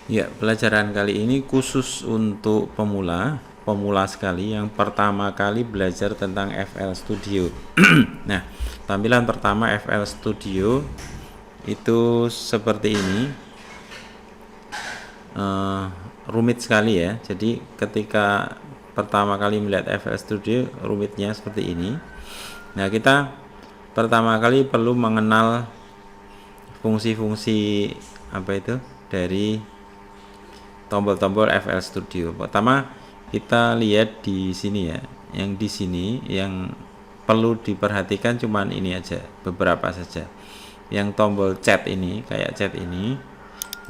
Ya, pelajaran kali ini khusus untuk pemula sekali yang pertama kali belajar tentang FL Studio. Nah, tampilan pertama FL Studio itu seperti ini. Rumit sekali ya. Jadi ketika pertama kali melihat FL Studio, rumitnya seperti ini. Nah, kita pertama kali perlu mengenal fungsi-fungsi apa itu dari tombol-tombol FL Studio. Pertama kita lihat di sini ya. Yang di sini yang perlu diperhatikan cuman ini aja, beberapa saja. Yang tombol chat ini, kayak chat ini,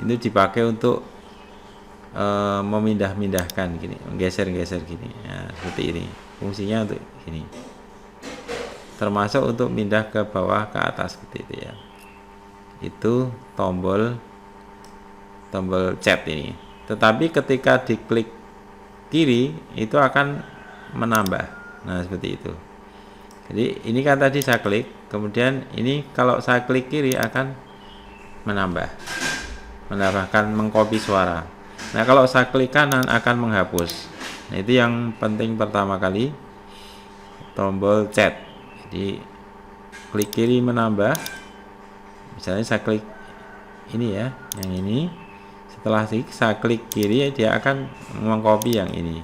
itu dipakai untuk memindah-mindahkan gini, menggeser-geser gini. Nah, seperti ini. Fungsinya untuk gini. Termasuk untuk pindah ke bawah ke atas seperti itu ya. Itu tombol chat ini. Tetapi ketika diklik kiri itu akan menambah. Nah, seperti itu. Jadi ini kan tadi saya klik, kemudian ini kalau saya klik kiri akan menambahkan mengcopy suara. Nah, kalau saya klik kanan akan menghapus. Nah, itu yang penting pertama kali, tombol chat. Jadi klik kiri menambah. Misalnya saya klik ini ya, yang ini. Setelah saya klik kiri, dia akan mengcopy yang ini.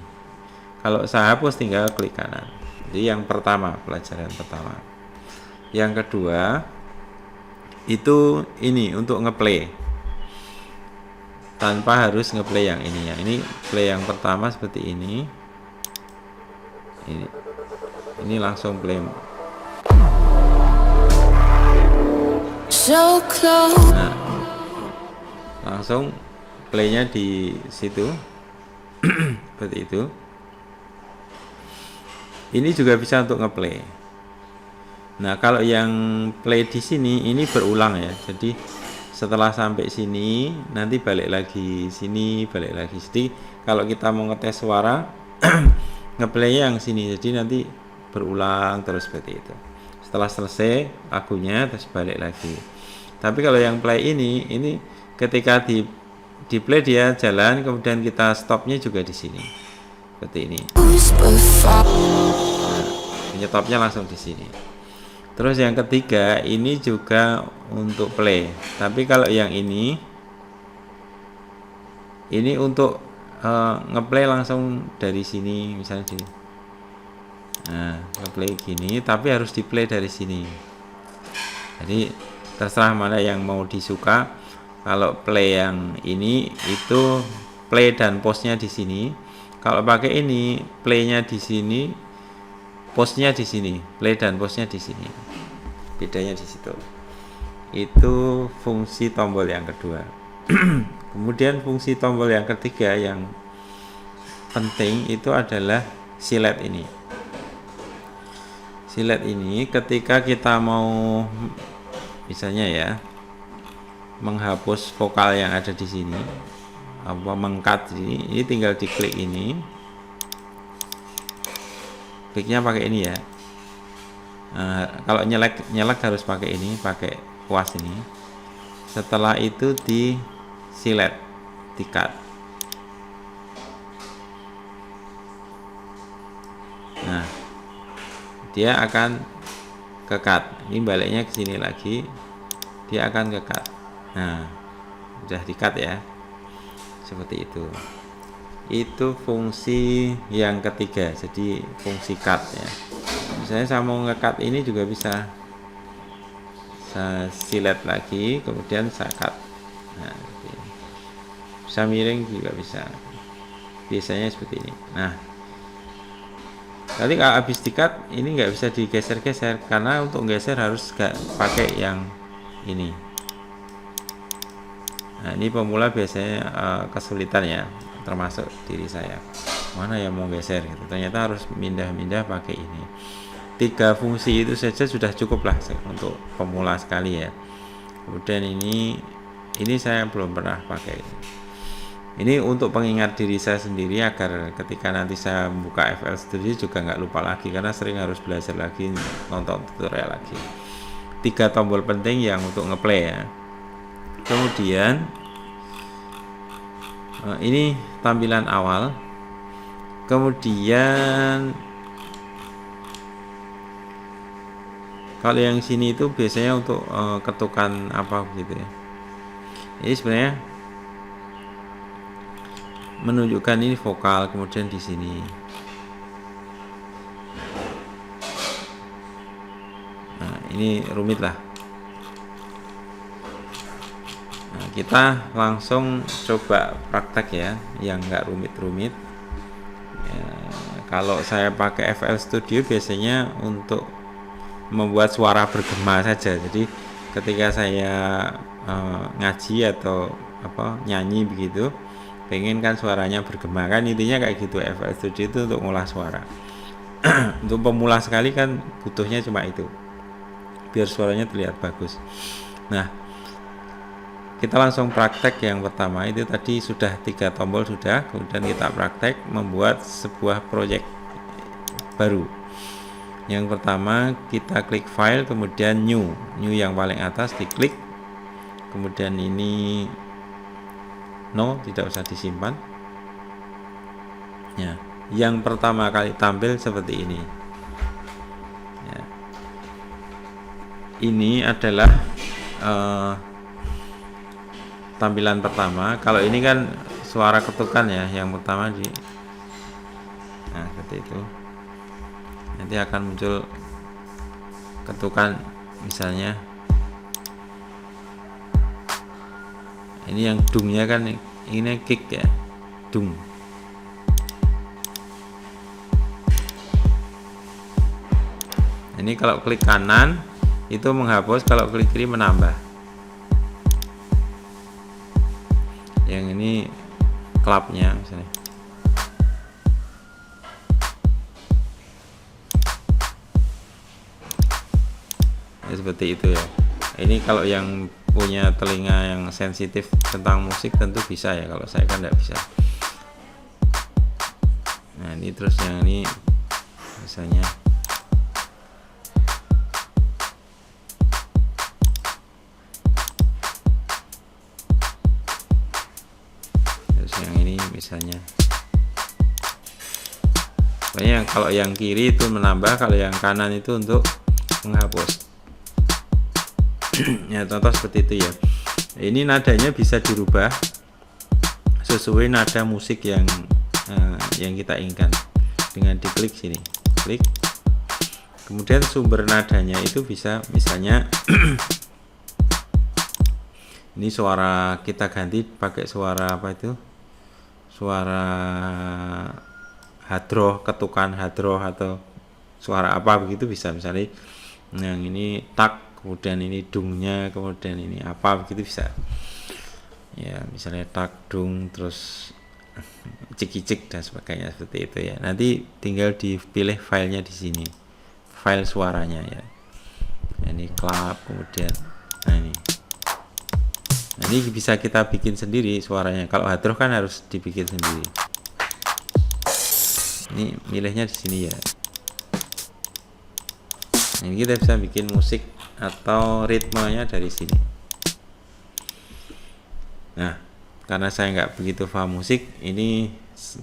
Kalau saya hapus tinggal klik kanan. Jadi yang pertama, pelajaran pertama. Yang kedua itu ini untuk ngeplay tanpa harus ngeplay yang ini ya. Ini play yang pertama seperti ini. Ini langsung play. Nah, langsung playnya di situ. Seperti itu. Ini juga bisa untuk ngeplay. Nah, kalau yang play di sini ini berulang ya. Jadi setelah sampai sini nanti balik lagi sini, balik lagi sini. Kalau kita mau ngetes suara ngeplay yang sini. Jadi nanti berulang terus seperti itu. Setelah selesai lagunya terus balik lagi. Tapi kalau yang play ini ketika di play dia jalan, kemudian kita stopnya juga di sini. Seperti ini. Nah, penyetopnya langsung di sini. Terus yang ketiga ini juga untuk play. Tapi kalau yang ini untuk ngeplay langsung dari sini, misalnya sini. Nah, ngeplay gini, tapi harus di play dari sini. Jadi terserah mana yang mau disuka. Kalau play yang ini itu play dan pause-nya di sini. Kalau pakai ini play-nya di sini, pause-nya di sini, play dan pause-nya di sini. Bedanya di situ. Itu fungsi tombol yang kedua. Kemudian fungsi tombol yang ketiga yang penting itu adalah select ini. Select ini ketika kita mau misalnya ya menghapus vokal yang ada di sini, apa mengcut ini tinggal diklik ini. Kliknya pakai ini ya. Kalau nyelek harus pakai ini, pakai kuas ini. Setelah itu di select, di cut. Nah, dia akan ke cut. Ini baliknya ke sini lagi, dia akan ke cut. Nah, udah di cut ya. Seperti itu. Itu fungsi yang ketiga, jadi fungsi cut ya. Misalnya saya mau nge-cut ini juga bisa. Saya select lagi, kemudian saya cut. Nah, bisa miring juga bisa. Biasanya seperti ini. Nah, nanti kalau habis di-cut ini nggak bisa digeser-geser karena untuk geser harus pakai yang ini. Nah, ini pemula biasanya kesulitan ya, termasuk diri saya. Mana yang mau geser gitu. Ternyata harus pindah-pindah pakai ini. 3 fungsi itu saja sudah cukup lah untuk pemula sekali ya. Kemudian ini saya belum pernah pakai. Ini untuk pengingat diri saya sendiri agar ketika nanti saya membuka FL Studio juga nggak lupa lagi, karena sering harus belajar lagi, nonton tutorial lagi. 3 tombol penting yang untuk ngeplay ya. Kemudian Ini tampilan awal. Kemudian kalau yang sini itu biasanya untuk ketukan apa gitu ya. Ini sebenarnya menunjukkan ini vokal, kemudian di sini. Nah, ini rumit lah. Nah, kita langsung coba praktek ya, yang nggak rumit-rumit. Ya, kalau saya pakai FL Studio biasanya untuk membuat suara bergema saja. Jadi ketika saya ngaji atau nyanyi begitu, pengen kan suaranya bergema, kan intinya kayak gitu. FL Studio itu untuk ngolah suara. Untuk pemula sekali kan butuhnya cuma itu, biar suaranya terlihat bagus. Nah, kita langsung praktek. Yang pertama itu tadi sudah 3 tombol sudah, kemudian kita praktek membuat sebuah project baru. Yang pertama kita klik file, kemudian new yang paling atas diklik, kemudian ini no, tidak usah disimpan ya. Yang pertama kali tampil seperti ini ya. Ini adalah tampilan pertama. Kalau ini kan suara ketukan ya, yang pertama nah seperti itu. Nanti akan muncul ketukan, misalnya ini yang dungnya kan, ini kick ya, dung. Ini kalau klik kanan itu menghapus, kalau klik kiri menambah. Yang ini klapnya misalnya. Ya, seperti itu ya. Ini kalau yang punya telinga yang sensitif tentang musik tentu bisa ya, kalau saya kan tidak bisa. Nah ini terus yang ini misalnya terus yang ini misalnya. Pokoknya kalau yang kiri itu menambah, kalau yang kanan itu untuk menghapus. Ya, contoh seperti itu ya. Ini nadanya bisa dirubah sesuai nada musik yang kita inginkan dengan diklik sini, klik, kemudian sumber nadanya itu bisa misalnya ini suara kita ganti pakai suara apa itu, suara hadroh, ketukan hadroh atau suara apa begitu bisa. Misalnya yang ini tak, kemudian ini dungnya, kemudian ini apa begitu bisa ya, misalnya tak dung terus cik-cik dan sebagainya, seperti itu ya. Nanti tinggal dipilih filenya di sini, file suaranya ya. Ini klap, kemudian nah ini bisa kita bikin sendiri suaranya. Kalau hadroh kan harus dibikin sendiri. Ini milihnya di sini ya. Ini kita bisa bikin musik atau ritmenya dari sini. Nah, karena saya nggak begitu paham musik, ini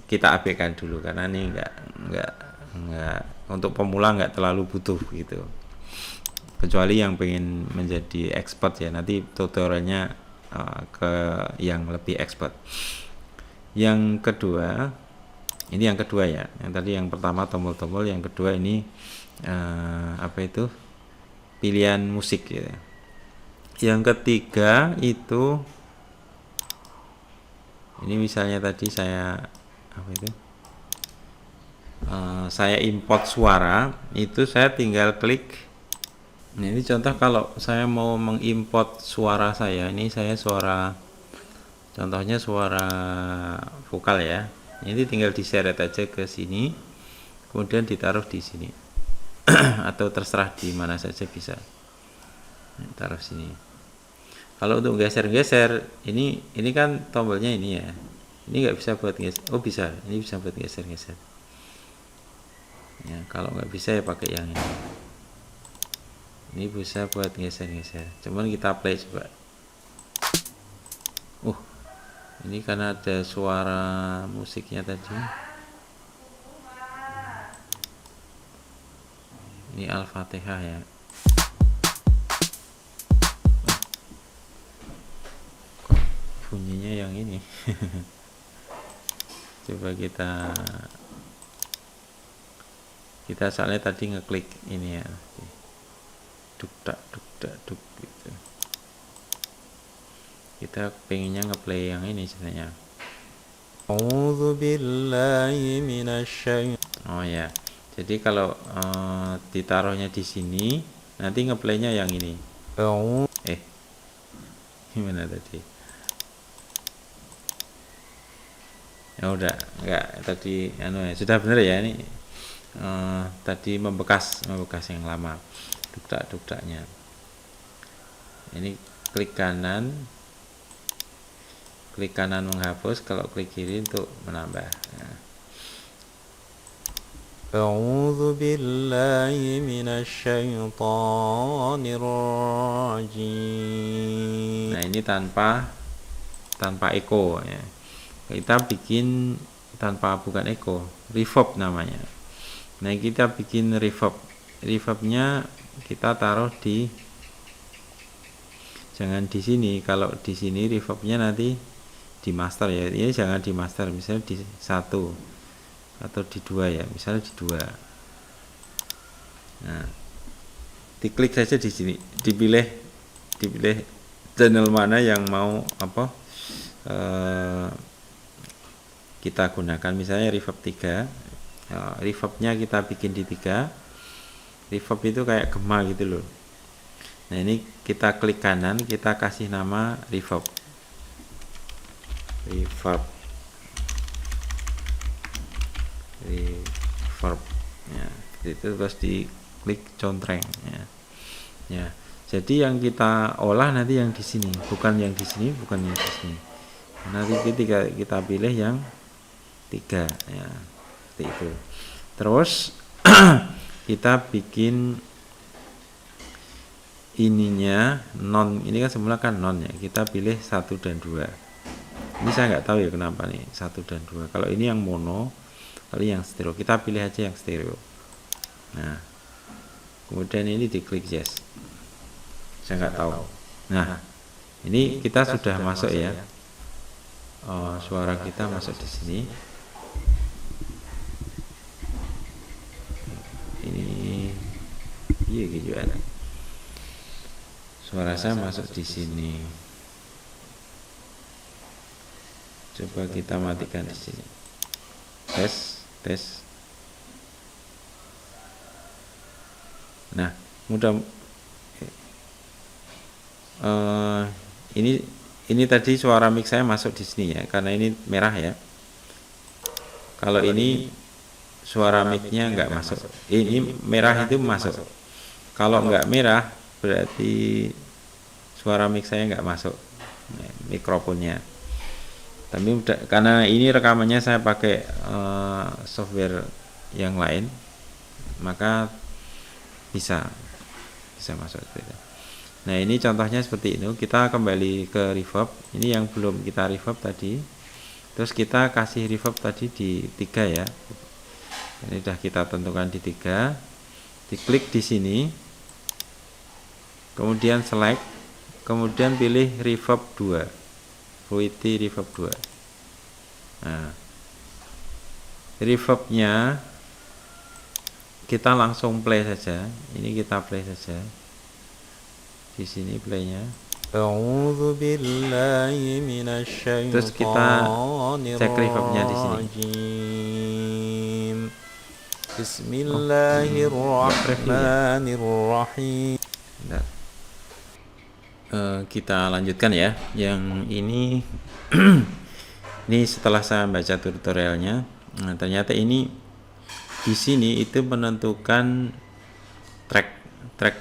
kita abaikan dulu karena ini nggak untuk pemula, nggak terlalu butuh gitu. Kecuali yang pengen menjadi expert ya, nanti tutorialnya ke yang lebih expert. Yang kedua, ini yang kedua ya. Yang tadi yang pertama tombol-tombol, yang kedua ini apa itu, pilihan musik ya. Yang ketiga itu ini misalnya tadi saya apa itu, saya import suara, itu saya tinggal klik. Nah, ini contoh kalau saya mau mengimport suara saya, ini saya suara, contohnya suara vokal ya. Ini tinggal diseret aja ke sini, kemudian ditaruh di sini. Atau terserah di mana saja bisa. Taruh sini. Kalau untuk geser-geser, ini kan tombolnya ini ya. Ini nggak bisa buat geser. Oh bisa, ini bisa buat geser-geser. Ya, kalau nggak bisa ya pakai yang ini. Ini bisa buat geser-geser. Cuman kita play coba. Ini karena ada suara musiknya tadi. Ini Al-Fatihah ya. Bunyinya yang ini. Coba kita soalnya tadi ngeklik ini ya, duk tak duk gitu. Kita pengennya ngeplay yang ini sebenarnya. A'udzu billahi minasy. Oh ya, jadi kalau ditaruhnya di sini, nanti ngeplaynya yang ini. Gimana tadi? Ya udah, enggak tadi ya, sudah bener ya ini. Tadi membekas yang lama, duktaknya. Ini klik kanan menghapus, kalau klik kiri untuk menambah. A'udzu billahi minasy syaithanir rajim. Nah, ini tanpa echo ya. Kita bikin bukan echo, reverb namanya. Nah, kita bikin reverbnya kita taruh di, jangan di sini. Kalau di sini reverbnya nanti di master ya, ini jangan di master, misalnya di 1 atau di 2 ya, misalnya di 2. Nah, diklik saja di sini, dipilih channel mana yang mau kita gunakan, misalnya reverb 3. Reverbnya kita bikin di 3. Reverb itu kayak gema gitu loh. Nah, ini kita klik kanan, kita kasih nama reverb ya, itu terus diklik contreng ya. Jadi yang kita olah nanti yang di sini, bukan yang di sini, nanti ketika kita pilih yang 3 ya, seperti itu. Terus kita bikin ininya non, ini kan semula kan non ya, kita pilih 1 dan 2. Ini saya nggak tahu ya kenapa nih 1 dan 2. Kalau ini yang mono, kalau yang stereo, kita pilih aja yang stereo. Nah, kemudian ini diklik yes. Saya nggak tahu. Nah, ini kita sudah masuk ya. Suara kita masuk di sini. Ini iya gitu ada. Suara saya masuk di sini. Coba kita matikan di sini. Tes. Nah, ini tadi suara mic saya masuk di sini ya, karena ini merah ya. Kalau ini suara mic-nya nggak masuk. Ini merah itu masuk. Kalau nggak merah berarti suara mic saya nggak masuk, mikrofonnya. Tapi karena ini rekamannya saya pakai software yang lain, maka bisa masuk. Nah, ini contohnya seperti itu. Kita kembali ke reverb. Ini yang belum kita reverb tadi. Terus kita kasih reverb tadi di 3 ya. Ini sudah kita tentukan di 3. Diklik di sini. Kemudian select. Kemudian pilih reverb 2. Fluidity reverb 2. Nah, reverbnya kita langsung play saja. Ini kita play saja. Di sini playnya. A'udzu billahi minasy Terus kita cek reverbnya di sini. Bismillahirrahmanirrahim. Kita lanjutkan ya. Yang ini ini setelah saya baca tutorialnya. Nah, ternyata ini di sini itu menentukan track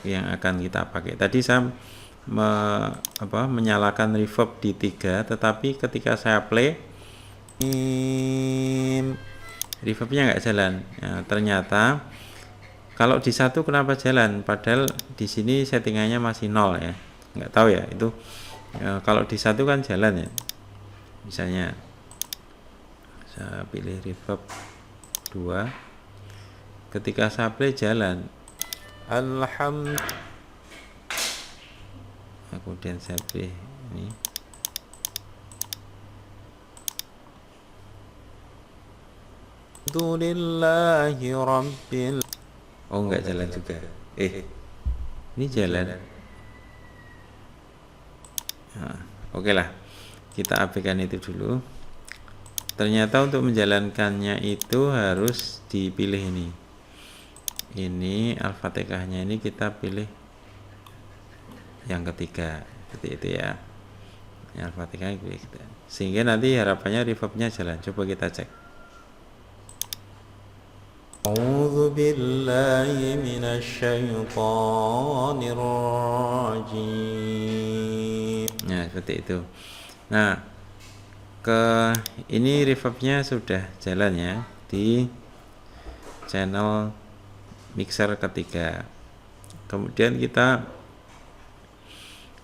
yang akan kita pakai. Tadi saya menyalakan reverb di 3, tetapi ketika saya play reverbnya nggak jalan. Ya, ternyata kalau di 1 kenapa jalan, padahal di sini settingannya masih 0 ya. Nggak tahu ya itu. Ya, kalau di 1 kan jalan ya. Misalnya saya pilih reverb 2, ketika saya play jalan, kemudian saya pilih ini, Alhamdulillahi Rabbil. oh enggak jalan juga, ini jalan. Nah, oke lah, kita abaikan itu dulu. Ternyata untuk menjalankannya itu harus dipilih ini Al-Fatihahnya, ini kita pilih yang ketiga, seperti itu ya. Al-Fatihah pilih kita. Sehingga nanti harapannya reverbnya jalan. Coba kita cek. A'udzu billahi minasyaitonir rajim. Nah, seperti itu. Nah, ini reverbnya sudah jalan ya di channel mixer ketiga. Kemudian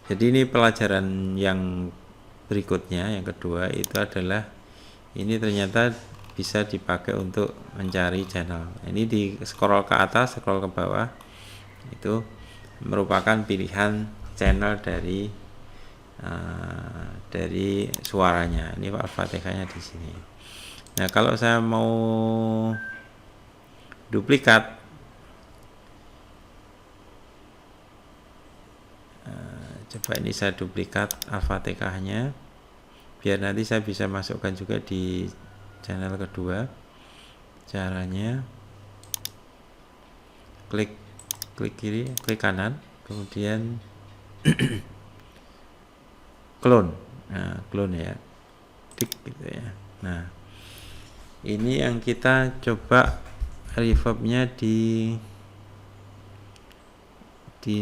jadi ini pelajaran yang berikutnya, yang kedua itu adalah ini ternyata bisa dipakai untuk mencari channel. Ini di scroll ke atas, scroll ke bawah, itu merupakan pilihan channel dari suaranya. Ini Al-Fatihahnya di sini. Nah, kalau saya mau duplikat, coba ini saya duplikat Al-Fatihahnya biar nanti saya bisa masukkan juga di channel kedua. Caranya klik kiri, klik kanan, kemudian clone. Nah, clone ya, klik gitu ya. Nah, ini yang kita coba reverbnya di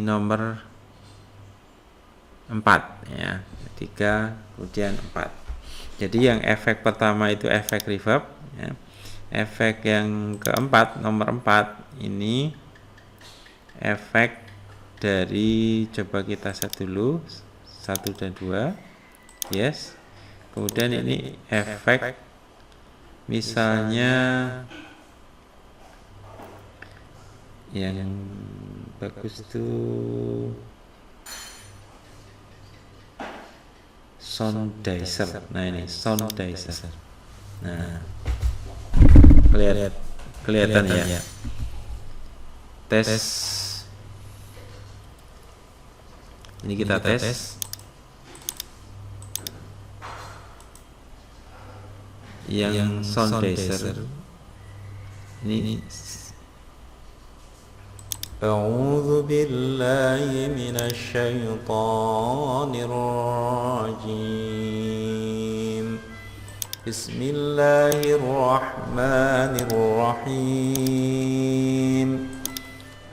nomor 4 ya, 3 kemudian 4. Jadi yang efek pertama itu efek reverb ya. Efek yang keempat, nomor 4 ini efek dari, coba kita set dulu 1 dan 2, yes. Kemudian ini efek misalnya yang bagus tuh sound dicer. Nah, ini sound dicer. Nah, kelihatan ya. Tes. Ini kita tes. Yang sound dicer ini A'udzu billahi minasyaitonir rajim. Bismillahirrahmanirrahim.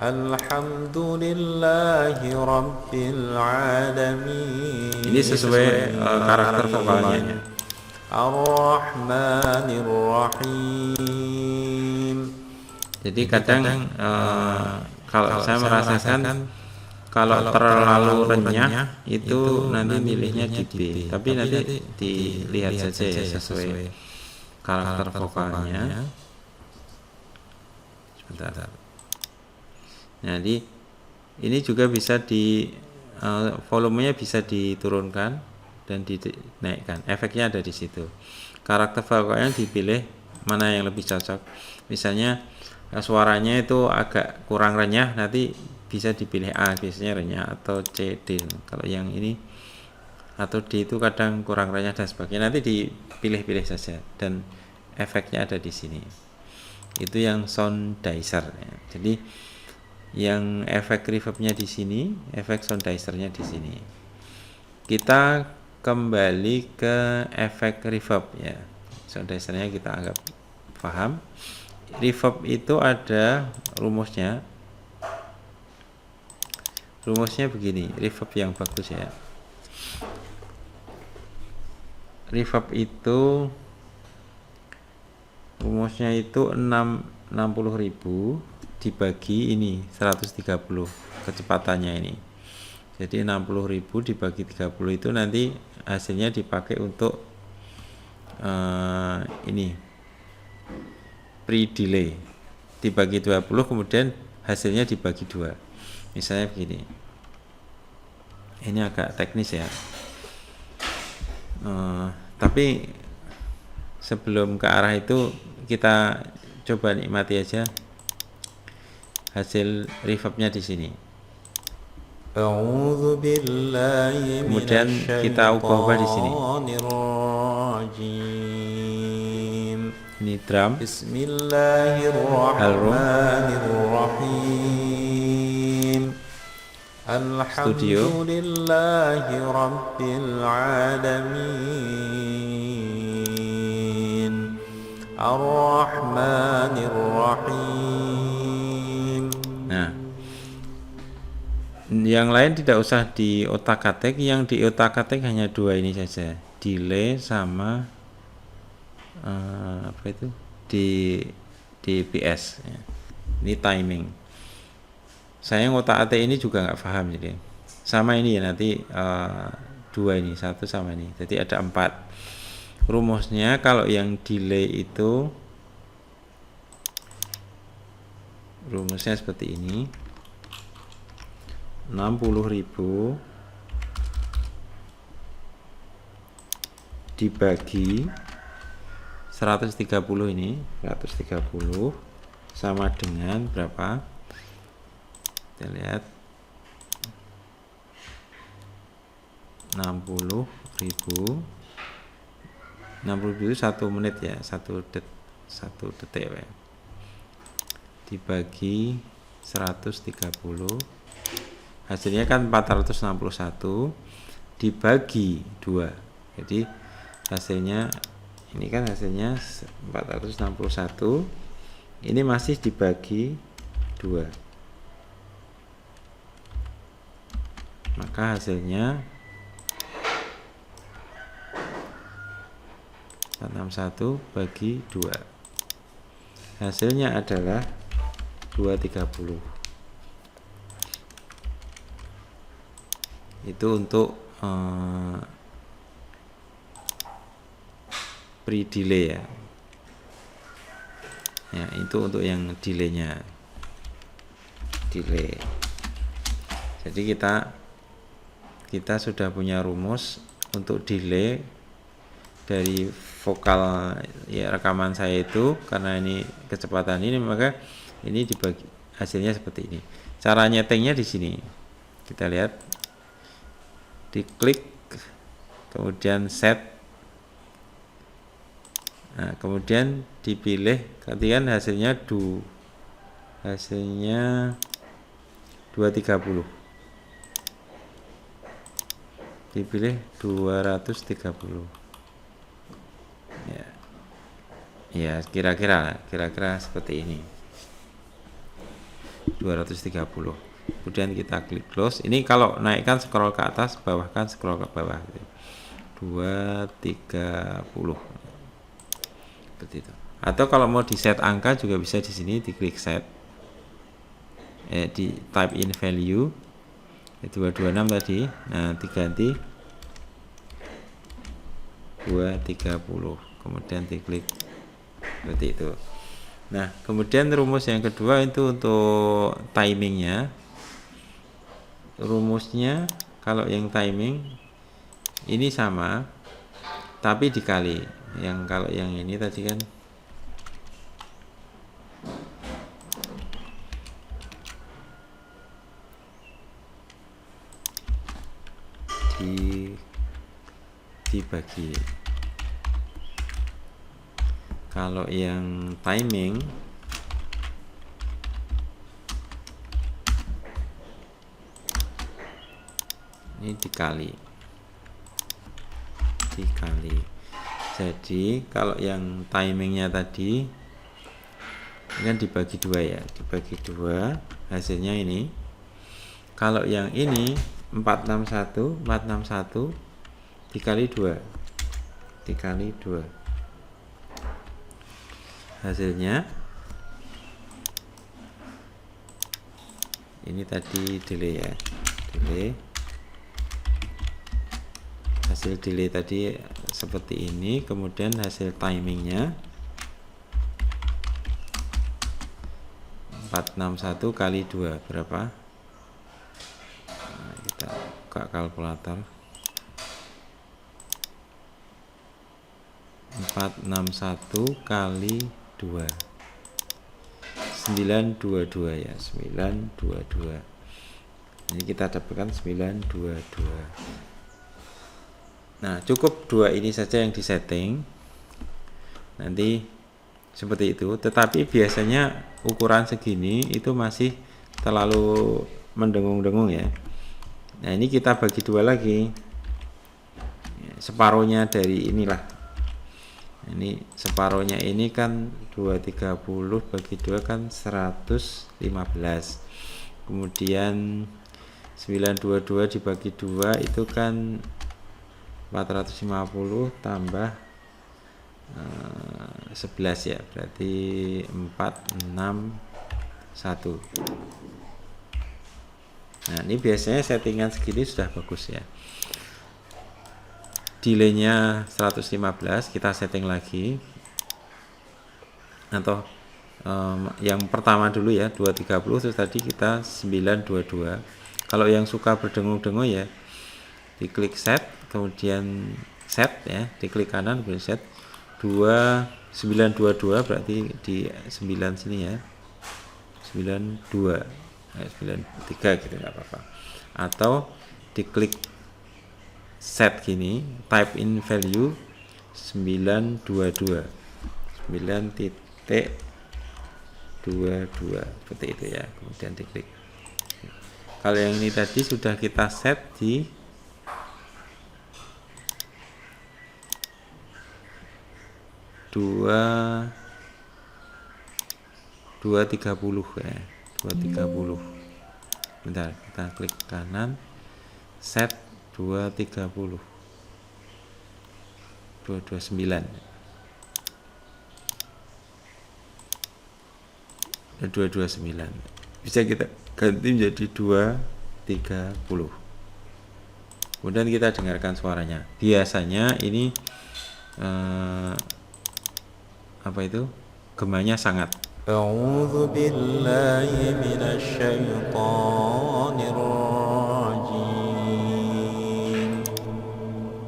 Alhamdulillahi Rabbil alamin. Ini sesuai karakter vokalnya. Ar-Rahmanir-Rahim. Jadi kadang kalau saya merasakan kalau terlalu renyah itu nanti milihnya di B, tapi nanti dilihat saja ya sesuai karakter vokalnya. Sebentar. Jadi ini juga bisa volumenya bisa diturunkan dan dinaikkan. Efeknya ada di situ. Karakter vokalnya dipilih mana yang lebih cocok. Misalnya suaranya itu agak kurang renyah, nanti bisa dipilih A, biasanya renyah, atau C, D. Kalau yang ini atau D itu kadang kurang renyah dan sebagainya. Nanti dipilih-pilih saja dan efeknya ada di sini. Itu yang sound dicer ya. Jadi yang efek reverbnya di sini, efek sound dicernya di sini. Kita kembali ke efek reverb ya. Sound dicernya kita anggap paham. Reverb itu ada rumusnya. Rumusnya begini, reverb yang bagus ya. Reverb itu rumusnya itu 60.000 dibagi ini 130 kecepatannya ini. Jadi 60.000 dibagi 30 itu nanti hasilnya dipakai untuk ini pre-delay dibagi 20, kemudian hasilnya dibagi 2. Misalnya begini. Ini agak teknis ya. Tapi sebelum ke arah itu kita coba nikmati aja hasil reverbnya di sini. A'udzu billahi Kemudian kita ubah-ubah di sini. Minasyaitonirrajim. Ini drum. Bismillahirrahmanirrahim. Studio. Alhamdulillahi rabbil alamin. Ar-Rahmanir-Rahim. Nah, yang lain tidak usah di otak-atik, yang di otak-atik hanya 2 ini saja, delay sama apa itu DPS ya. Ini timing. Saya ngotak-atik ini juga nggak paham, jadi sama ini ya, nanti 2 ini, 1 sama ini, jadi ada 4. Rumusnya kalau yang delay itu rumusnya seperti ini, 60.000 dibagi 130, ini 130 sama dengan berapa? Kita lihat 60.000 itu 1 menit ya, 1 detik ya. Dibagi 130, hasilnya kan 461 dibagi 2. Jadi hasilnya ini kan hasilnya 461, ini masih dibagi 2, maka hasilnya 461 bagi 2, hasilnya adalah 230. Itu untuk pre-delay ya. Ya, itu untuk yang delaynya. Delay. Jadi kita sudah punya rumus untuk delay dari vokal ya, rekaman saya itu, karena ini kecepatan ini, maka ini dibagi hasilnya seperti ini. Cara nyetingnya di sini. Kita lihat, diklik, kemudian set. Nah, kemudian dipilih, kemudian hasilnya 230. Dipilih 230. Ya, kira-kira seperti ini. 230. Kemudian kita klik close. Ini kalau naikkan scroll ke atas, bawahkan scroll ke bawah. 230. Seperti itu. Atau kalau mau di set angka juga bisa di sini, diklik set. Di type in value 226 tadi. Nah, diganti 230. Kemudian diklik seperti itu. Nah, kemudian rumus yang kedua itu untuk timingnya. Rumusnya kalau yang timing ini sama, tapi dikali. Yang kalau yang ini tadi kan dibagi. Kalau yang timing ini dikali. Jadi kalau yang timingnya tadi ini kan dibagi 2 ya, dibagi 2, hasilnya ini. Kalau yang ini 461 dikali 2, hasilnya ini tadi delay ya, hasil delay tadi seperti ini, kemudian hasil timingnya 461 kali 2 berapa? Nah, kita buka kalkulator. 461 kali 2 922 ya, 922. Ini kita dapatkan 922. Nah, cukup dua ini saja yang disetting. Nanti seperti itu. Tetapi biasanya ukuran segini itu masih terlalu mendengung-dengung ya. Nah, ini kita bagi dua lagi. Separuhnya dari inilah. Ini separuhnya ini kan 230 bagi 2 kan 115. Kemudian 922 dibagi 2 itu kan 450 tambah 11 ya, berarti 461. Nah, ini biasanya settingan segini sudah bagus ya. Delaynya 115 kita setting lagi, atau yang pertama dulu ya 230, terus tadi kita 922. Kalau yang suka berdengung-dengung ya diklik set, kemudian set ya, diklik kanan kemudian set 2922, berarti di 9 sini ya, 92 93 gitu, nggak apa-apa. Atau diklik set gini, type in value 922 9.22 seperti itu ya, kemudian diklik. Kalau yang ini tadi sudah kita set di 230 ya, 230. Bentar, kita klik kanan, set 230 229 229, bisa kita ganti menjadi 230. Kemudian kita dengarkan suaranya. Biasanya ini apa itu, gemanya sangat. أعوذ بالله من الشيطان الرجيم.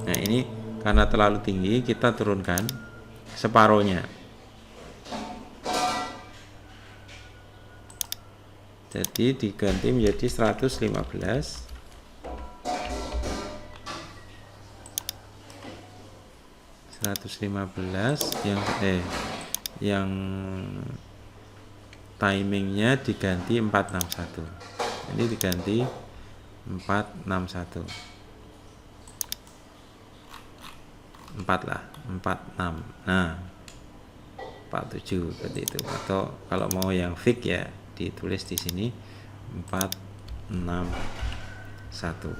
Nah, ini karena terlalu tinggi kita turunkan separohnya. Jadi diganti menjadi 115. 115 yang timingnya diganti 461. Ini diganti 461. 4 lah, 46. Nah, 47 seperti itu. Atau kalau mau yang fix ya ditulis di sini 461.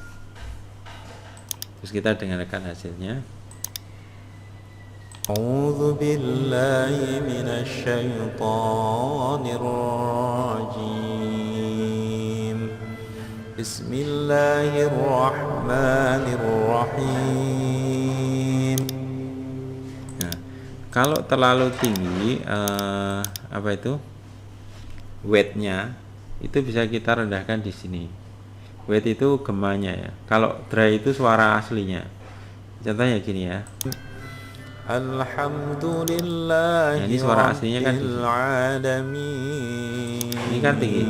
Terus kita dengarkan hasilnya. أعوذ بالله من الشيطان الرجيم. بسم الله الرحمن الرحيم. Nah, kalau terlalu tinggi apa itu weight-nya itu bisa kita rendahkan di sini. Weight itu gemanya ya. Kalau dry itu suara aslinya. Contohnya gini ya. Alhamdulillah. Nah, ini suara aslinya kan ini kan tinggi.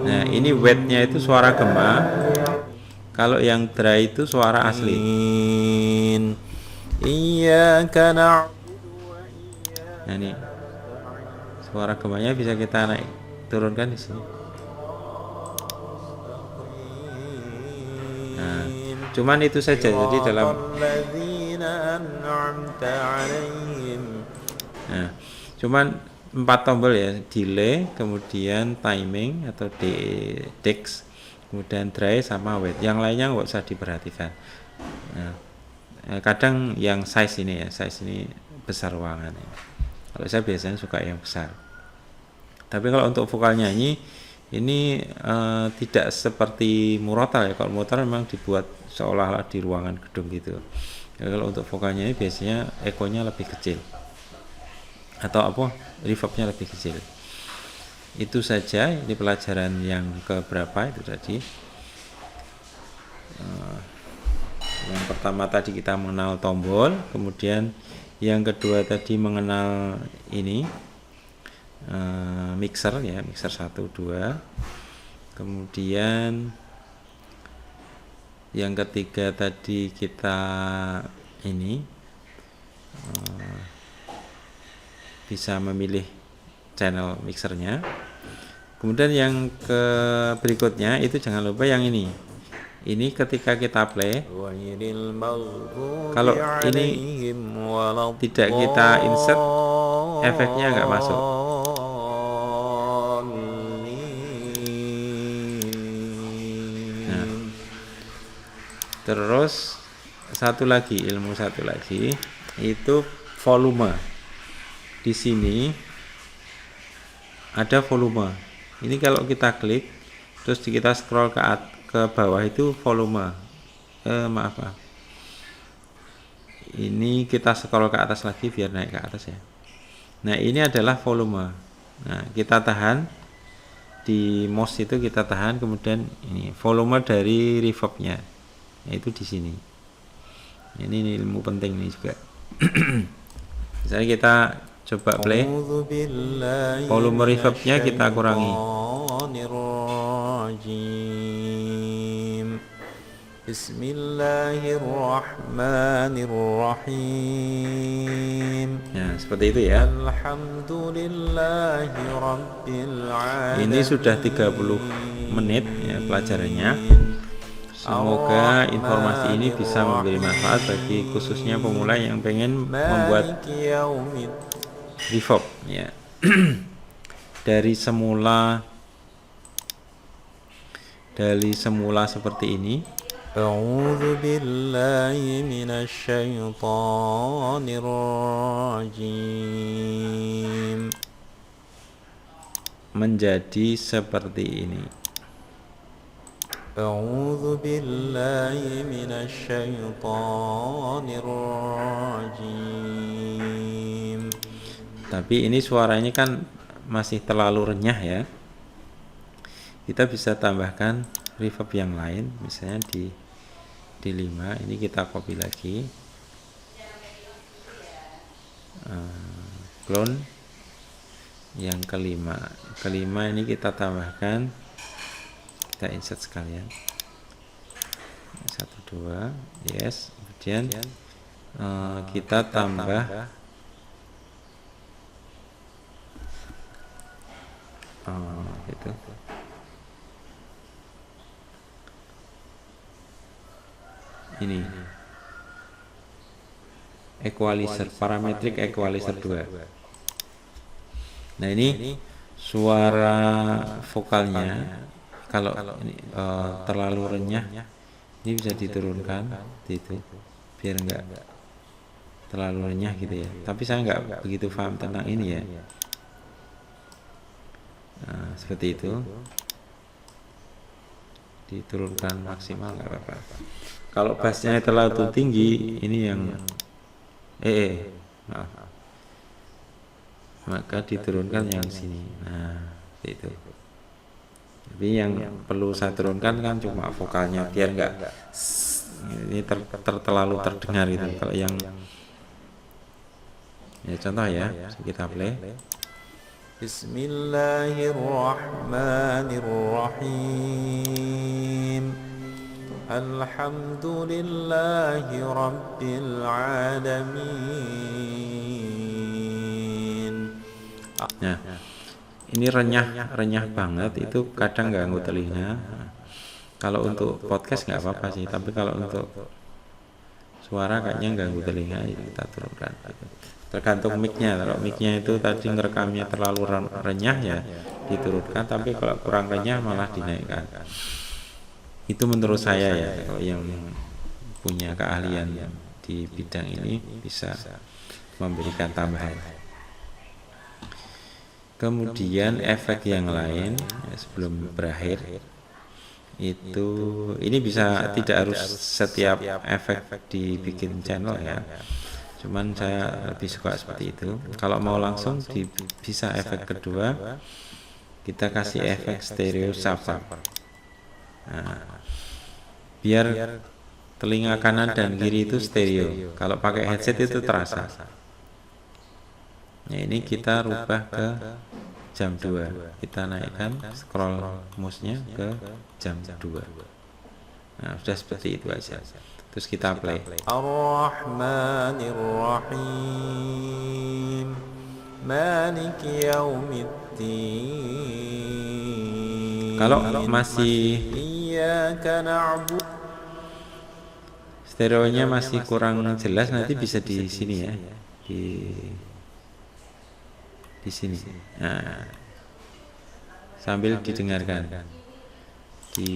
Nah, ini weight-nya itu suara gema. Kalau yang dry itu suara asli. Nah, ini suara gemanya bisa kita naik turunkan di sini. Nah, cuman itu saja. Jadi dalam nah, cuman 4 tombol ya, delay, kemudian timing atau dex, kemudian dry sama weight. Yang lainnya nggak usah diperhatikan. Nah, kadang yang size ini ya, size ini besar ruangan ya. Kalau saya biasanya suka yang besar. Tapi kalau untuk vokal nyanyi Ini tidak seperti murotal ya. Kalau murotal memang dibuat seolah-olah di ruangan gedung gitu. Ya, kalau untuk vokalnya ini biasanya ekonya lebih kecil atau apa, reverbnya lebih kecil. Itu saja. Ini pelajaran yang keberapa itu tadi. Yang pertama tadi kita mengenal tombol, kemudian yang kedua tadi mengenal ini mixer ya, mixer 1, 2. Kemudian yang ketiga tadi kita ini bisa memilih channel mixernya. Kemudian yang berikutnya itu jangan lupa yang ini ketika kita play, kalau ini tidak kita insert, efeknya nggak masuk. Nah, terus ilmu satu lagi itu volume. Di sini ada volume. Ini kalau kita klik terus kita scroll ke bawah itu volume. Maaf. Ini kita scroll ke atas lagi biar naik ke atas ya. Nah, ini adalah volume. Nah, kita tahan di mouse itu, kita tahan, kemudian ini volume dari reverbnya. Yaitu di sini. Ini ilmu penting ini juga. Misalnya kita coba play, volume reverbnya kita kurangi. Bismillahirrahmanirrahim. Nah, seperti itu ya. Ini sudah 30 menit ya pelajarannya. Semoga informasi ini bisa memberi manfaat bagi khususnya pemula yang pengen membuat reverb ya. Dari semula seperti ini. A'udzu billahi minasyaitonir rajim. Menjadi seperti ini. A'udzu billahi minasyaitonir rajim. Tapi ini suaranya kan masih terlalu renyah ya. Kita bisa tambahkan reverb yang lain, misalnya di 5. Ini kita copy lagi, clone. Yang kelima ini kita tambahkan, kita insert sekalian 1, 2, yes. Kemudian kita tambah gitu. Ini equalizer, parametric equalizer 2. Nah, ini suara vokalnya kalau ini terlalu renyah, ini bisa diturunkan itu biar enggak terlalu renyah gitu ya. Tapi saya enggak begitu paham tentang ini ya. Nah, seperti itu. Diturunkan maksimal enggak apa-apa. Kalau bassnya terlalu tinggi, ini yang maaf, maka diturunkan yang sini. Nah, itu. Tapi yang perlu saya turunkan kan cuma vokalnya biar enggak ini terlalu terdengar gitu. Kalau yang ya contoh ya, kita play. Bismillahirrahmanirrahim. Alhamdulillahi rabbil alamin. Nah, ini renyah banget, itu kadang ganggu telinga. Kalau untuk podcast nggak apa-apa sih, tapi kalau untuk suara kayaknya ganggu telinga, kita turunkan. Tergantung mic-nya. Kalau mic-nya itu tadi ngerekamnya terlalu renyah ya diturunkan, tapi kalau kurang renyah malah dinaikkan. Itu menurut saya ya, kalau yang punya keahlian di bidang ini bisa memberikan tambahan. Kemudian efek yang lain ya, sebelum berakhir itu ini bisa tidak harus setiap efek dibikin channel ya. Cuman saya lebih suka seperti itu. Kalau mau langsung bisa efek kedua kita kasih efek stereo shuffle. Nah, biar telinga kanan dan kiri itu stereo. Kalau pakai headset itu terasa. Nah, ini kita rubah ke jam 2. Kita naikkan scroll mouse-nya ke jam 2. Nah, sudah seperti itu aja. Terus kita play. Ar-Rahmanir Rahim Maliki Yaumiddin. Kalau masih Iyyaka na'budu. stereonya masih kurang jelas, nanti bisa di sini ya. Di sini. Nah, sambil didengarkan. Di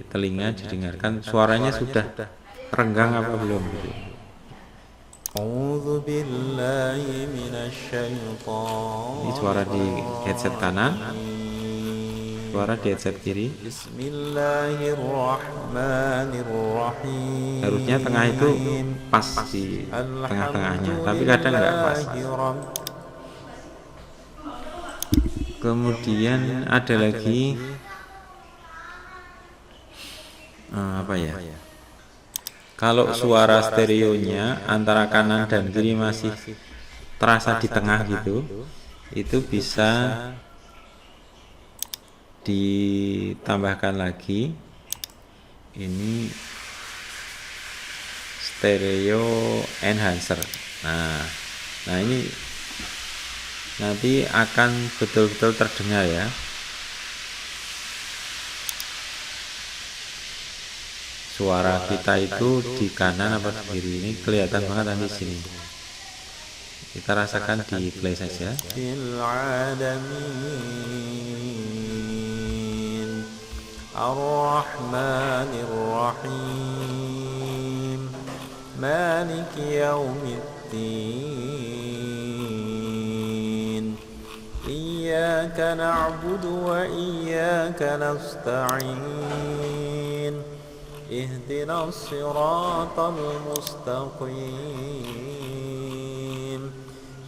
telinga didengarkan suaranya sudah renggang apa belum gitu. A'udzu billahi minasy Ini suara di headset kanan, suara di headset kiri. Bismillahirrahmanirrahim. Harusnya tengah itu pas di tengah-tengahnya, tapi kadang nggak pas. Kemudian ada lagi apa ya? Kalau suara stereonya antara kanan dan kiri masih terasa di tengah gitu, itu bisa ditambahkan lagi ini stereo enhancer. Nah ini nanti akan betul-betul terdengar ya. Suara kita itu di kanan apa di kiri, ini kelihatan banget nanti di sini. Kita rasakan di play saja. Ar-Rahmanir Rahim Maliki Yaumiddin Iyyaka na'budu wa iyyaka nasta'in اهدنا الصراط المستقيم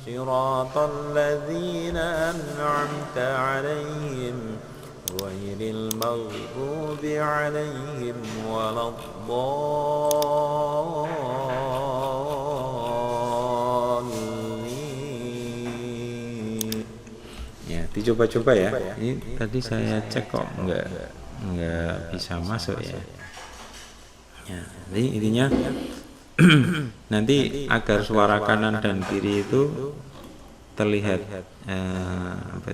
صراط الذين أنعمت عليهم غير المغضوب عليهم ولا الضالين. Ya, dicoba-coba ya. Ini tadi saya cek kok nggak bisa masuk ya. Ya, jadi intinya nanti agar suara kanan dan kiri itu terlihat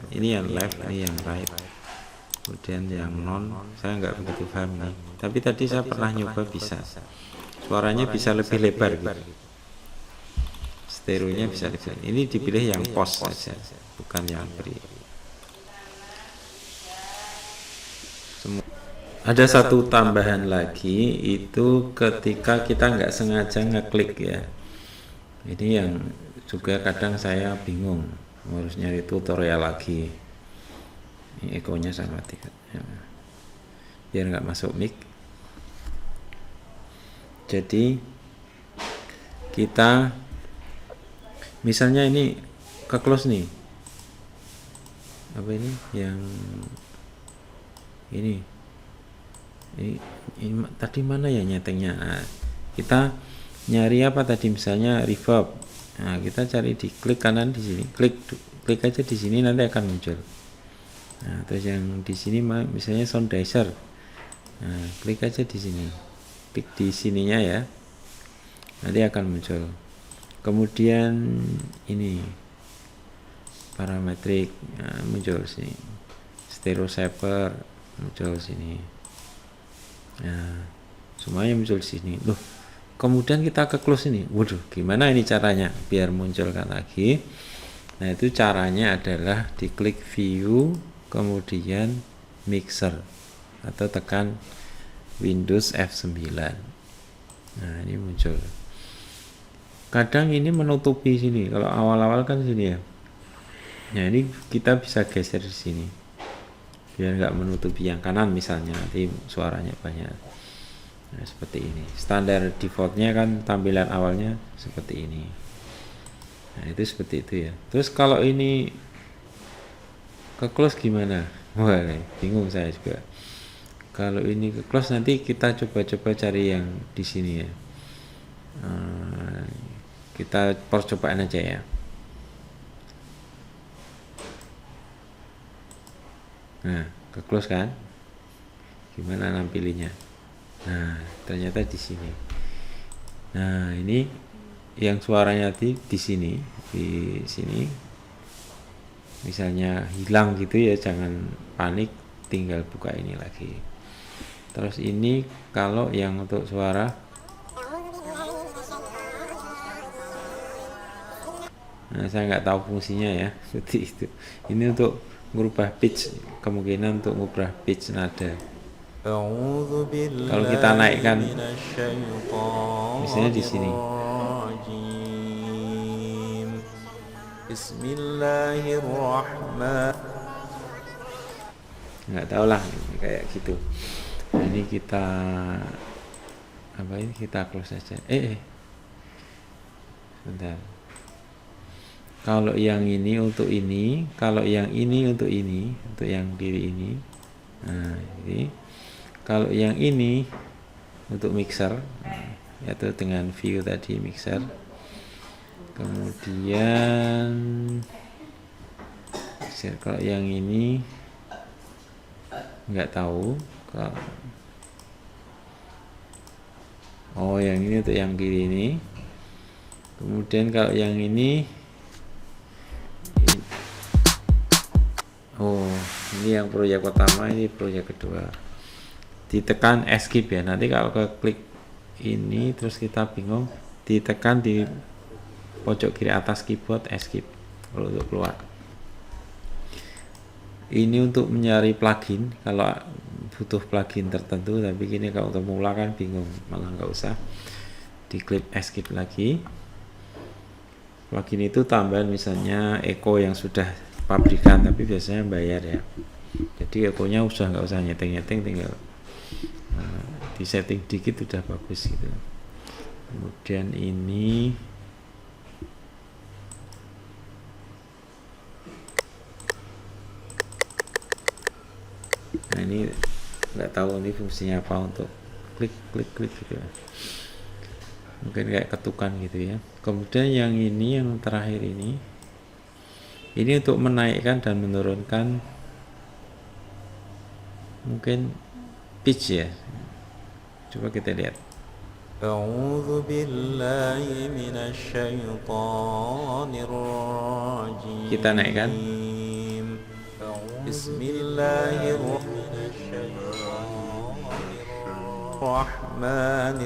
ini yang left, ini yang right, kemudian yang non, saya nggak begitu paham nih. Tapi tadi saya pernah nyoba bisa, suaranya bisa lebih lebar gitu, stereonya bisa lebih. Ini dipilih yang post saja, bukan yang free. Ada satu tambahan lagi, itu ketika kita nggak sengaja ngeklik ya. Ini yang juga kadang saya bingung, harus nyari tutorial lagi. Ini ekonya saya matikan ya, biar nggak masuk mic. Jadi kita misalnya ini ke close nih, apa ini yang ini tadi mana ya nyetingnya. Nah, kita nyari apa tadi, misalnya reverb. Nah, kita cari di klik kanan di sini, klik aja di sini, nanti akan muncul. Nah, terus yang di sini misalnya sound dicer. Nah, klik aja di sini, klik di sininya ya, nanti akan muncul. Kemudian ini parametrik, nah, muncul sini. Stereo shaper muncul sini. Nah, semuanya muncul di sini. Loh, kemudian kita ke close ini. Waduh, gimana ini caranya biar munculkan lagi? Nah, itu caranya adalah diklik view, kemudian mixer, atau tekan Windows F9. Nah, ini muncul. Kadang ini menutupi sini. Kalau awal-awal kan sini ya. Nah ini kita bisa geser di sini biar nggak menutupi yang kanan misalnya, nanti suaranya banyak. Nah, seperti ini. Standar defaultnya kan tampilan awalnya seperti ini. Nah itu seperti itu ya. Terus kalau ini ke close gimana? Wah bingung saya juga. Kalau ini ke close nanti kita coba-coba cari yang di sini ya. Kita percobaan aja ya. Nah, ke close kan? Gimana nampilinya? Nah, ternyata di sini. Nah, ini yang suaranya di sini, di sini. Misalnya hilang gitu ya, jangan panik, tinggal buka ini lagi. Terus ini kalau yang untuk suara, nah saya nggak tahu fungsinya ya, seperti itu. Ini untuk merubah pitch, kemungkinan untuk merubah pitch nada. Kalau kita naikkan, misalnya di sini. Nggak tahu lah, kayak gitu. Nah, ini kita apa ini kita close saja. Bentar. Kalau yang ini untuk ini, kalau yang ini untuk ini, untuk yang kiri ini. Nah, ini. Kalau yang ini untuk mixer, yaitu dengan view tadi mixer. Kemudian kalau yang ini nggak tahu. Oh, yang ini untuk yang kiri ini. Kemudian kalau yang ini, oh ini yang proyek pertama, ini proyek kedua. Ditekan escape ya. Nanti kalau ke klik ini terus kita bingung, ditekan di pojok kiri atas keyboard escape kalau untuk keluar. Ini untuk mencari plugin kalau butuh plugin tertentu, tapi gini kalau untuk pemula kan bingung, malah nggak usah diklik escape lagi. Plugin itu tambahan misalnya echo yang sudah pabrikan tapi biasanya bayar ya, jadi echo-nya nggak usah nyeting-nyeting, tinggal di setting dikit udah bagus gitu. Kemudian ini nah ini nggak tahu ini fungsinya apa, untuk klik gitu ya. Mungkin kayak ketukan gitu ya. Kemudian yang ini yang terakhir ini untuk menaikkan dan menurunkan mungkin pitch ya. Coba kita lihat. أعوذ بالله من الشيطان الرجيم. Kita naikkan. بسم الله الرحمن.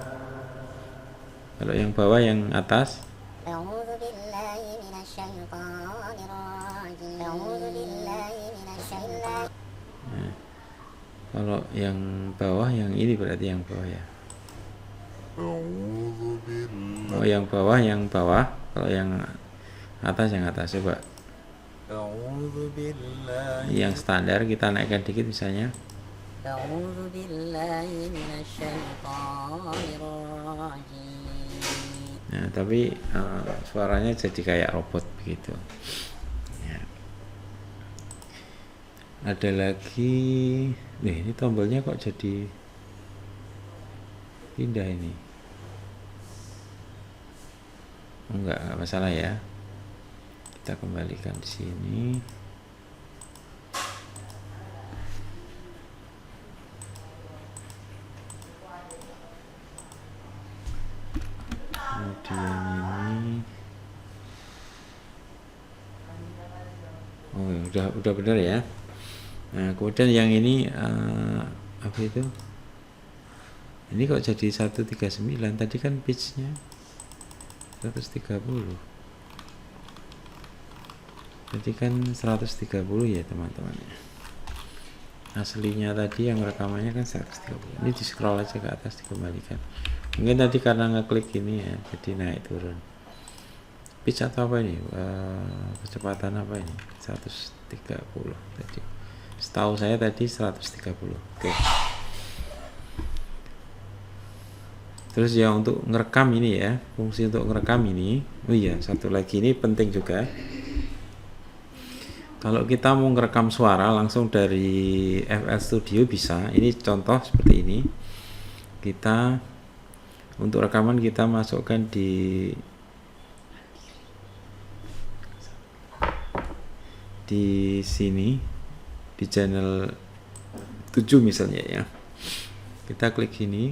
Kalau yang bawah yang atas. أعوذ بالله من الشيطان الرجيم. أعوذ بالله من الشيطان. Kalau yang bawah yang ini berarti yang bawah ya. Oh yang bawah kalau yang atas coba. Yang standar kita naikkan dikit misalnya. Nah tapi suaranya jadi kayak robot begitu ya. Ada lagi nih, ini tombolnya kok jadi pindah ini. Enggak masalah ya, kita kembalikan di sini. Kemudian ini, oh udah benar ya. Nah kemudian yang ini apa itu? Ini kok jadi 139, tadi kan pitch-nya 130. Jadi kan 130 ya teman-teman. Aslinya tadi yang rekamannya kan 130. Ini di scroll aja ke atas, dikembalikan. Mungkin tadi karena ngeklik ini ya, jadi naik turun. pitch atau apa ini, kecepatan apa ini, 130 tadi, setahu saya tadi 130. Oke. Terus ya untuk ngerekam ini ya, fungsi untuk ngerekam ini, oh iya satu lagi ini penting juga. Kalau kita mau ngerekam suara langsung dari FL Studio bisa. Ini contoh seperti ini. Kita untuk rekaman kita masukkan di sini di channel 7 misalnya ya. Kita klik sini.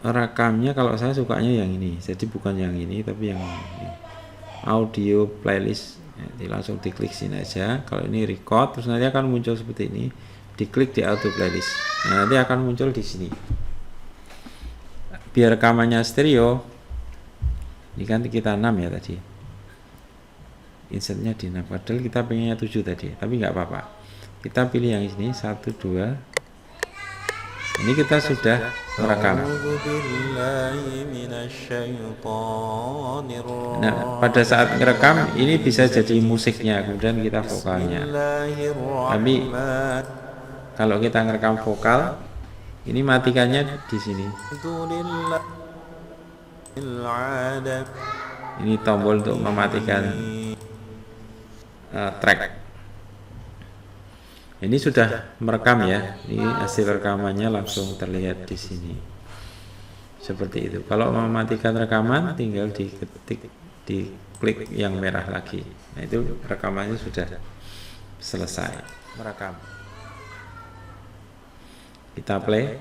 Rekamnya kalau saya sukanya yang ini, jadi bukan yang ini tapi yang ini. Audio playlist, jadi langsung diklik sini aja. Kalau ini record, terus nanti akan muncul seperti ini, diklik di audio playlist, nah, nanti akan muncul di sini. Biar rekamannya stereo, ini kan kita 6 ya tadi, insertnya di 6, padahal kita pengennya 7 tadi, tapi nggak apa-apa, kita pilih yang ini 1, 2. Ini kita sudah merekam. Nah, pada saat merekam ini bisa jadi musiknya, kemudian kita vokalnya. Tapi kalau kita merekam vokal, ini matikannya di sini. Ini tombol untuk mematikan track. Ini sudah merekam ya. Ini hasil rekamannya langsung terlihat di sini. Seperti itu. Kalau mematikan rekaman, tinggal diklik yang merah lagi. Nah, itu rekamannya sudah selesai. Merekam. Kita play.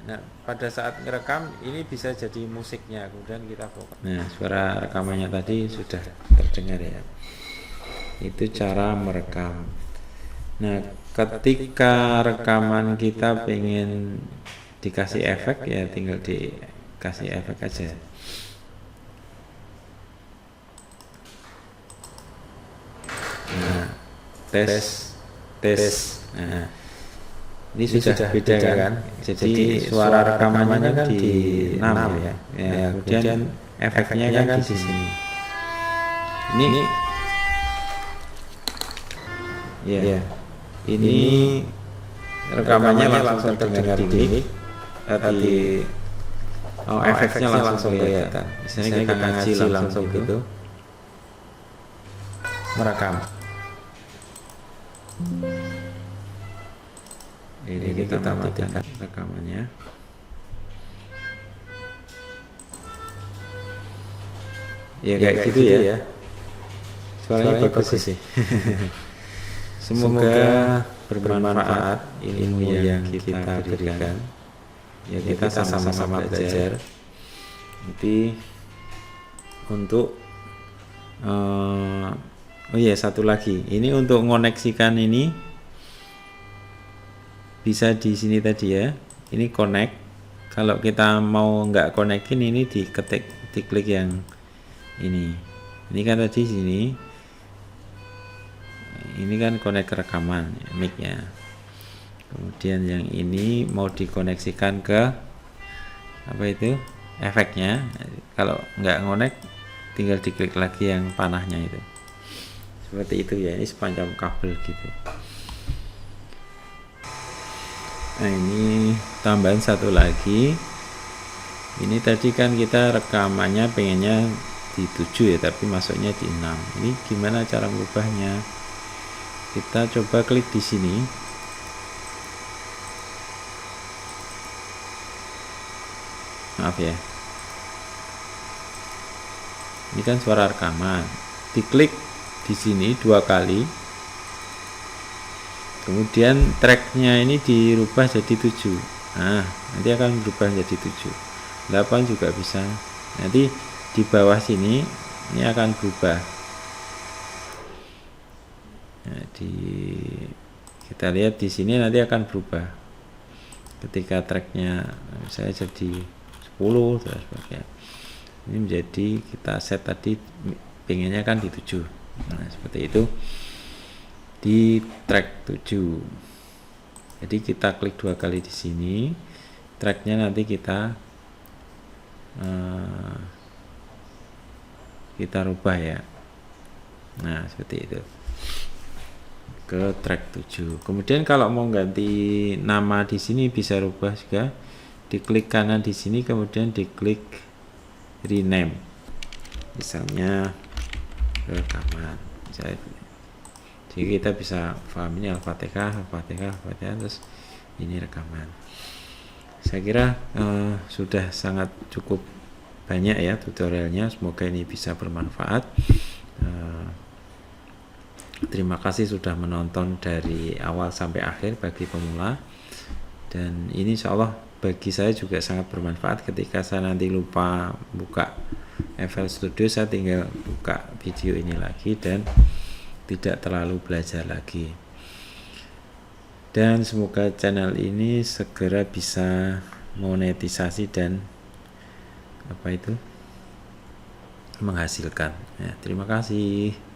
Nah, pada saat merekam ini bisa jadi musiknya, kemudian kita vokal. Nah, suara rekamannya tadi sudah terdengar ya. Itu cara merekam. Nah, ketika rekaman kita pengen dikasih efek ya tinggal dikasih efek aja. Nah, tes. Nah, ini sudah beda kan? Jadi suara rekamannya kan di 6 ya. Kemudian efeknya kan di sini. Ini ya. Ini rekamannya langsung terdengar di efeknya langsung kelihatan. Misalnya kita ngaji langsung gitu merekam. Ini kita matikan rekamannya. Ya kayak gitu ya. Suaranya bagus sih. Semoga bermanfaat ilmu yang kita berikan. Ya kita sama-sama belajar. Nanti untuk oh iya satu lagi. Ini untuk mengoneksikan ini bisa di sini tadi ya. Ini connect. Kalau kita mau nggak konekin ini diklik yang ini. Ini kan tadi sini. Ini kan connect rekaman mic-nya. Kemudian yang ini mau dikoneksikan ke apa itu efeknya. Kalau nggak connect tinggal diklik lagi yang panahnya itu. Seperti itu ya. Ini sepanjang kabel gitu. Nah, ini tambahan satu lagi. Ini tadi kan kita rekamannya pengennya di 7 ya, tapi masuknya di 6. Ini gimana cara mengubahnya? Kita coba klik di sini. Maaf ya. Ini kan suara rekaman. Diklik di sini 2 kali. Kemudian tracknya ini dirubah jadi 7. Nah, nanti akan berubah jadi 7. 8 juga bisa. Nanti di bawah sini ini akan berubah. Nah, kita lihat di sini nanti akan berubah ketika tracknya saya jadi 10 dan sebagainya. Ini menjadi kita set tadi pengennya kan di 7. Nah, seperti itu di track 7. Jadi kita klik 2 kali di sini, tracknya nanti kita kita rubah ya. Nah, seperti itu. Ke track 7. Kemudian kalau mau ganti nama di sini bisa rubah juga. Diklik kanan di sini, kemudian diklik rename. Misalnya rekaman. Jadi kita bisa paham ini Al-Fatihah, terus ini rekaman. Saya kira sudah sangat cukup banyak ya tutorialnya. Semoga ini bisa bermanfaat. Terima kasih sudah menonton dari awal sampai akhir bagi pemula. Dan ini insya Allah bagi saya juga sangat bermanfaat. Ketika saya nanti lupa buka FL Studio, saya tinggal buka video ini lagi dan tidak terlalu belajar lagi. Dan semoga channel ini segera bisa monetisasi dan menghasilkan ya. Terima kasih.